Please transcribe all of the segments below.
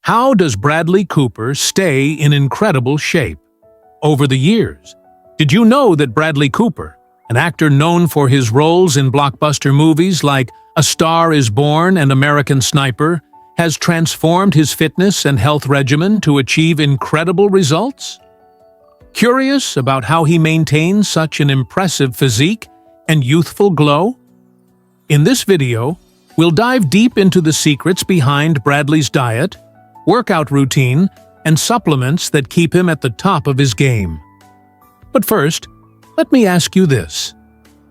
How does Bradley Cooper stay in incredible shape? Over the years, did you know that Bradley Cooper, an actor known for his roles in blockbuster movies like A Star is Born and American Sniper, has transformed his fitness and health regimen to achieve incredible results? Curious about how he maintains such an impressive physique and youthful glow? In this video, we'll dive deep into the secrets behind Bradley's diet, workout routine, and supplements that keep him at the top of his game. But first, let me ask you this.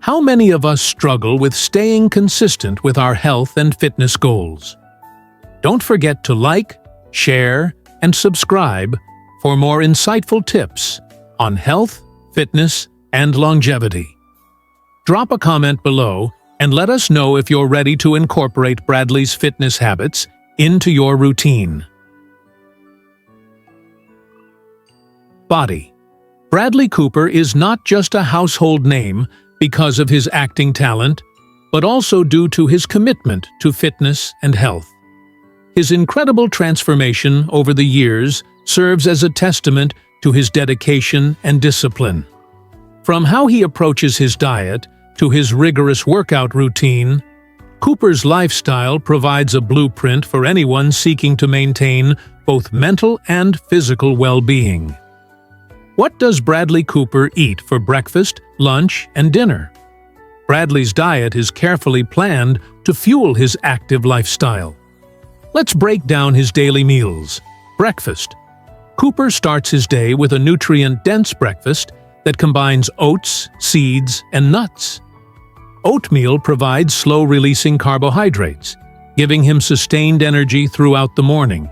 How many of us struggle with staying consistent with our health and fitness goals? Don't forget to like, share, and subscribe for more insightful tips on health, fitness, and longevity. Drop a comment below and let us know if you're ready to incorporate Bradley's fitness habits into your routine. Body. Bradley Cooper is not just a household name because of his acting talent, but also due to his commitment to fitness and health. His incredible transformation over the years serves as a testament to his dedication and discipline. From how he approaches his diet to his rigorous workout routine, Cooper's lifestyle provides a blueprint for anyone seeking to maintain both mental and physical well-being. What does Bradley Cooper eat for breakfast, lunch, and dinner? Bradley's diet is carefully planned to fuel his active lifestyle. Let's break down his daily meals. Breakfast. Cooper starts his day with a nutrient-dense breakfast that combines oats, seeds, and nuts. Oatmeal provides slow-releasing carbohydrates, giving him sustained energy throughout the morning.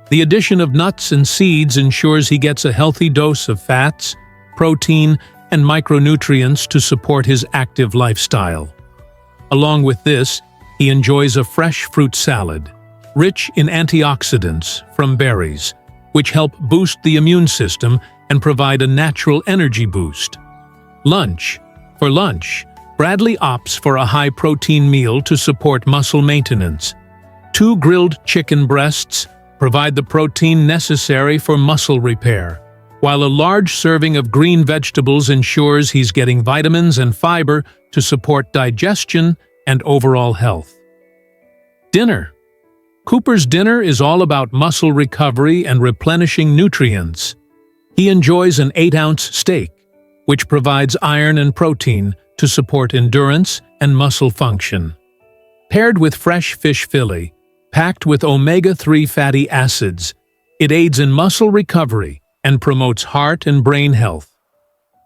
The addition of nuts and seeds ensures he gets a healthy dose of fats, protein, and micronutrients to support his active lifestyle. Along with this, he enjoys a fresh fruit salad, rich in antioxidants from berries, which help boost the immune system and provide a natural energy boost. Lunch. For lunch, Bradley opts for a high-protein meal to support muscle maintenance. 2 grilled chicken breasts provide the protein necessary for muscle repair, while a large serving of green vegetables ensures he's getting vitamins and fiber to support digestion and overall health. Dinner. Cooper's dinner is all about muscle recovery and replenishing nutrients. He enjoys an 8-ounce steak, which provides iron and protein to support endurance and muscle function. Paired with fresh fish fillet, packed with omega-3 fatty acids, it aids in muscle recovery and promotes heart and brain health.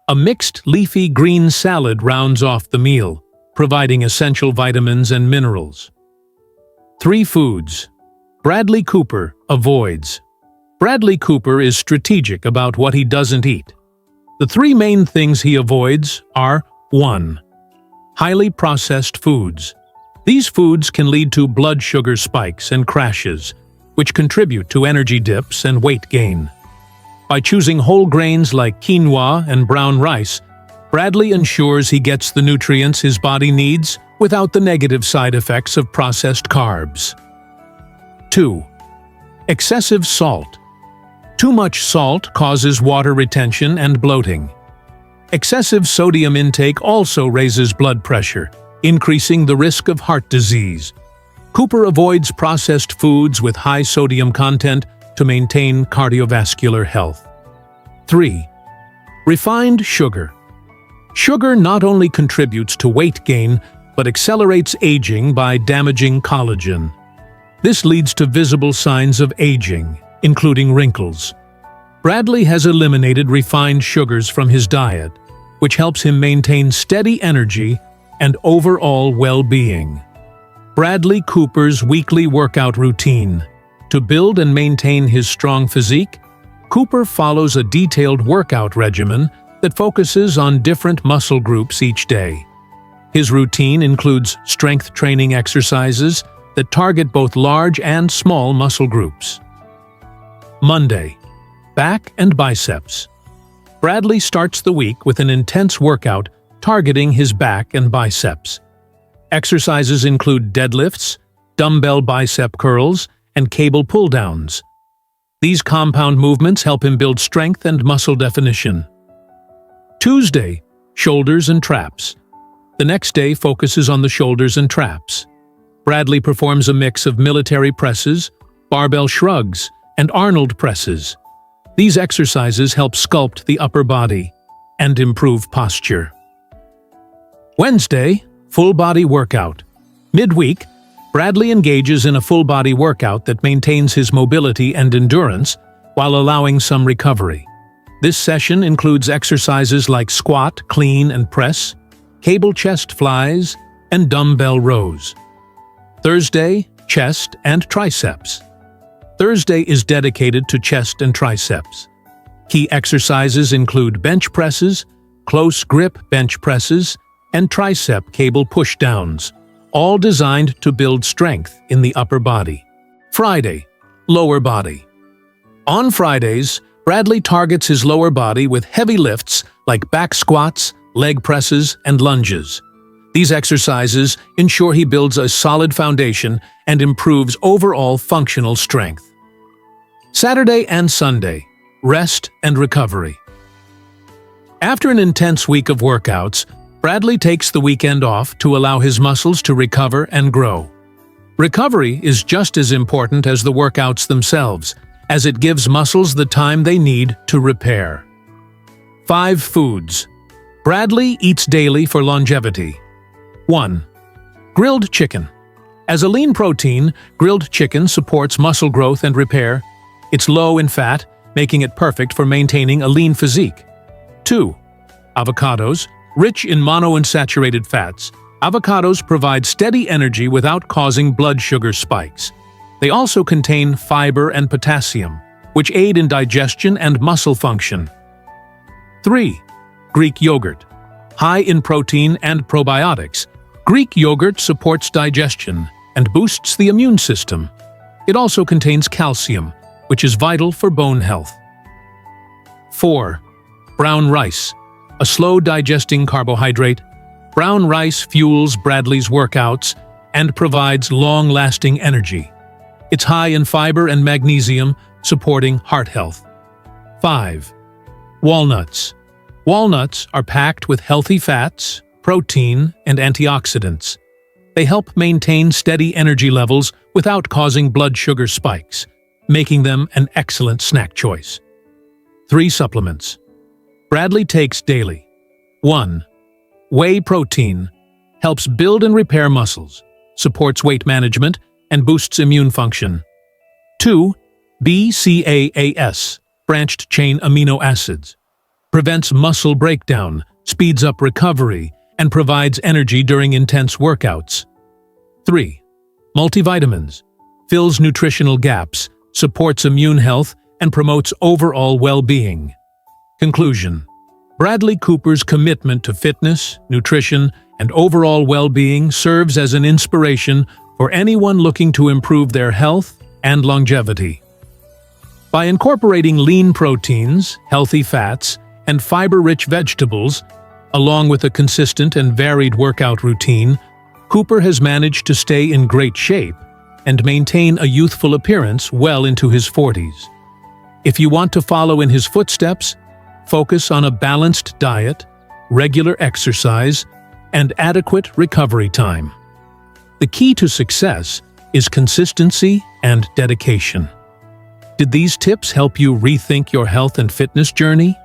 A mixed leafy green salad rounds off the meal, providing essential vitamins and minerals. 3 foods Bradley Cooper avoids. Bradley Cooper is strategic about what he doesn't eat. The 3 main things he avoids are 1. Highly processed foods. These foods can lead to blood sugar spikes and crashes, which contribute to energy dips and weight gain. By choosing whole grains like quinoa and brown rice, Bradley ensures he gets the nutrients his body needs without the negative side effects of processed carbs. 2. Excessive salt. Too much salt causes water retention and bloating. Excessive sodium intake also raises blood pressure, increasing the risk of heart disease. Cooper avoids processed foods with high sodium content to maintain cardiovascular health. 3. Refined sugar. Sugar not only contributes to weight gain, but accelerates aging by damaging collagen. This leads to visible signs of aging, including wrinkles. Bradley has eliminated refined sugars from his diet, which helps him maintain steady energy and overall well-being. Bradley Cooper's weekly workout routine. To build and maintain his strong physique, Cooper follows a detailed workout regimen that focuses on different muscle groups each day. His routine includes strength training exercises that target both large and small muscle groups. Monday. Back and biceps. Bradley starts the week with an intense workout targeting his back and biceps. Exercises include deadlifts, dumbbell bicep curls, and cable pull-downs. These compound movements help him build strength and muscle definition. Tuesday, shoulders and traps. The next day focuses on the shoulders and traps. Bradley performs a mix of military presses, barbell shrugs, and Arnold presses. These exercises help sculpt the upper body and improve posture. Wednesday, full body workout. Midweek, Bradley engages in a full body workout that maintains his mobility and endurance while allowing some recovery. This session includes exercises like squat, clean, and press, cable chest flies, and dumbbell rows. Thursday, chest and triceps. Thursday is dedicated to chest and triceps. Key exercises include bench presses, close grip bench presses, and tricep cable pushdowns, all designed to build strength in the upper body. Friday, lower body. On Fridays, Bradley targets his lower body with heavy lifts like back squats, leg presses, and lunges. These exercises ensure he builds a solid foundation and improves overall functional strength. Saturday and Sunday, rest and recovery. After an intense week of workouts, Bradley takes the weekend off to allow his muscles to recover and grow. Recovery is just as important as the workouts themselves, as it gives muscles the time they need to repair. 5 foods Bradley eats daily for longevity. 1. Grilled chicken. As a lean protein, grilled chicken supports muscle growth and repair. It's low in fat, making it perfect for maintaining a lean physique. 2. Avocados. Rich in monounsaturated fats, avocados provide steady energy without causing blood sugar spikes. They also contain fiber and potassium, which aid in digestion and muscle function. 3. Greek yogurt. High in protein and probiotics, Greek yogurt supports digestion and boosts the immune system. It also contains calcium, which is vital for bone health. 4. Brown rice. A slow-digesting carbohydrate, brown rice fuels Bradley's workouts and provides long-lasting energy. It's high in fiber and magnesium, supporting heart health. 5. Walnuts. Walnuts are packed with healthy fats, protein, and antioxidants. They help maintain steady energy levels without causing blood sugar spikes, making them an excellent snack choice. 3 supplements Bradley takes daily. 1. Whey protein helps build and repair muscles, supports weight management, and boosts immune function. 2. BCAAs, branched-chain amino acids, prevents muscle breakdown, speeds up recovery, and provides energy during intense workouts. 3. Multivitamins, fills nutritional gaps, supports immune health, and promotes overall well-being. Conclusion: Bradley Cooper's commitment to fitness, nutrition, and overall well-being serves as an inspiration for anyone looking to improve their health and longevity. By incorporating lean proteins, healthy fats, and fiber-rich vegetables, along with a consistent and varied workout routine, Cooper has managed to stay in great shape and maintain a youthful appearance well into his 40s. If you want to follow in his footsteps, focus on a balanced diet, regular exercise, and adequate recovery time. The key to success is consistency and dedication. Did these tips help you rethink your health and fitness journey?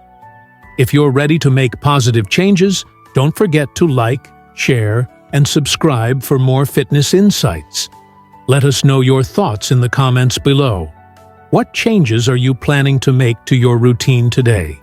If you're ready to make positive changes, don't forget to like, share, and subscribe for more fitness insights. Let us know your thoughts in the comments below. What changes are you planning to make to your routine today?